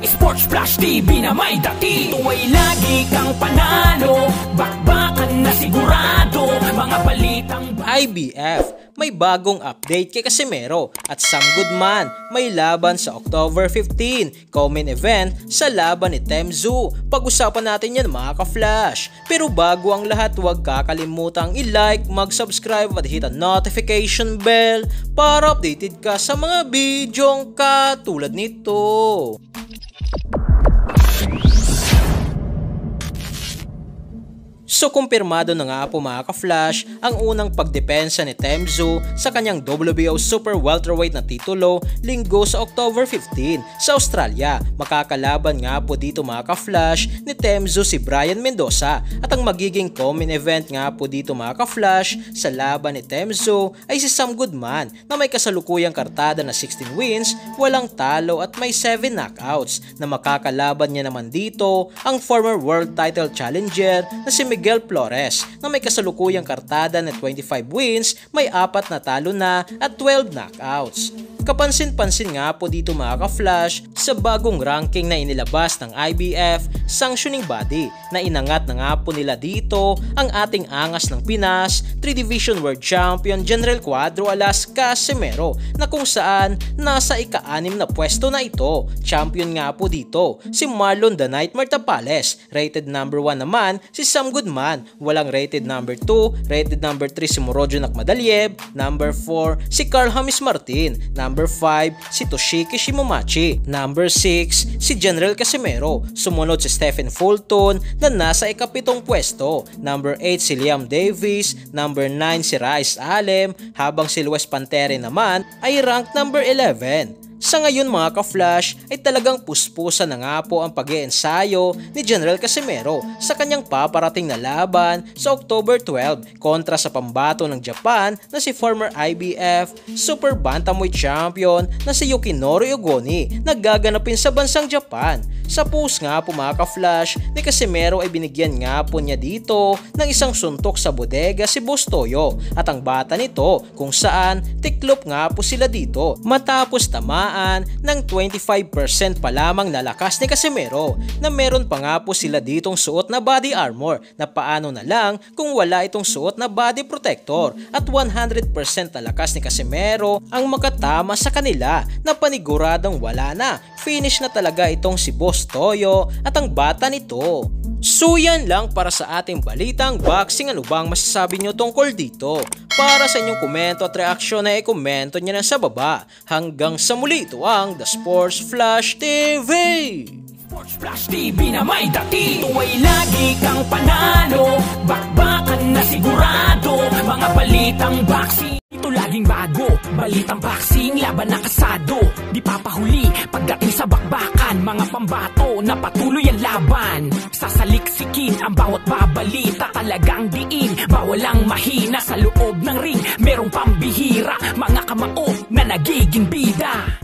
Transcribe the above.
Sports Flash TV na may dati. Ito ay lagi kang panalo, bakbakan na sigurado, mga balitang IBF, may bagong update kay Casimero at Sam Goodman. May laban sa October 15, co-main event sa laban ni Temzu. Pag-usapan natin yan mga ka-flash. Pero bago ang lahat, huwag kakalimutang i-like, mag-subscribe at hit ang notification bell para updated ka sa mga bidyong katulad nito. So kumpirmado na nga po mga ka-flash ang unang pagdepensa ni Temzu sa kanyang WBO Super Welterweight na titulo linggo sa October 15 sa Australia. Makakalaban nga po dito mga ka-flash ni Temzu si Brian Mendoza at ang magiging co-main event nga po dito mga ka-flash sa laban ni Temzu ay si Sam Goodman na may kasalukuyang kartada na 16 wins, walang talo at may 7 knockouts, na makakalaban niya naman dito ang former world title challenger na si Miguel Flores na may kasalukuyang kartada na 25 wins, may 4 na talo na at 12 knockouts. Kapansin-pansin nga po dito mga ka-flash sa bagong ranking na inilabas ng IBF sanctioning body na inangat na nga po nila dito ang ating angas ng Pinas, 3-division world champion General Cuadro Alas Casimero, na kung saan nasa ika-6 na pwesto na ito. Champion nga po dito si Marlon The Nightmare Tapales, rated number 1 naman si Sam Goodman, walang rated number 2, rated number 3 si Murodjo Nakmadaliev, number 4 si Carl Hamis Martin, number 5 si Toshiki Shimomachi, number 6 si General Casimero, sumunod si Stephen Fulton na nasa ika-7 pwesto, number 8 si Liam Davis, number 9 si Rice Alem, habang si Luis Pantere naman ay rank number 11. Sa ngayon mga ka-flash ay talagang puspusan na nga po ang pag-iensayo ni General Casimero sa kanyang paparating na laban sa October 12 kontra sa pambato ng Japan na si former IBF Super Bantamweight Champion na si Yukinori Ogoni na gaganapin sa bansang Japan. Sa post nga po mga ka-flash ni Casimero ay binigyan nga po niya dito ng isang suntok sa bodega si Boss Toyo at ang bata nito, kung saan tiklop nga po sila dito matapos tamaan ng 25% pa lamang na lakas ni Casimero, na meron pa nga po sila ditong suot na body armor, na paano na lang kung wala itong suot na body protector, at 100% na lakas ni Casimero ang makatama sa kanila na paniguradong wala na. Finish na talaga itong si Boss Toyo at ang bata nito. So yan lang para sa ating balitang boxing. Ano bang masasabi nyo tungkol dito? Para sa inyong komento at reaksyon ay komento nyo na sa baba. Hanggang sa muli, ito ang The Sports Flash TV. Sports Flash TV na may dati. Ito ay lagi kang panalo, bakbakan na sigurado, mga balitang boxing. Ito laging bago, balitang boxing, laban na kasado, di papahuli pagdating sa bakbakan, mga pambato na patuloy ang laban. Sasaliksikin ang bawat babalita, talagang diin, bawal ang mahina sa loob ng ring. Merong pambihira, mga kamao na nagiging bida.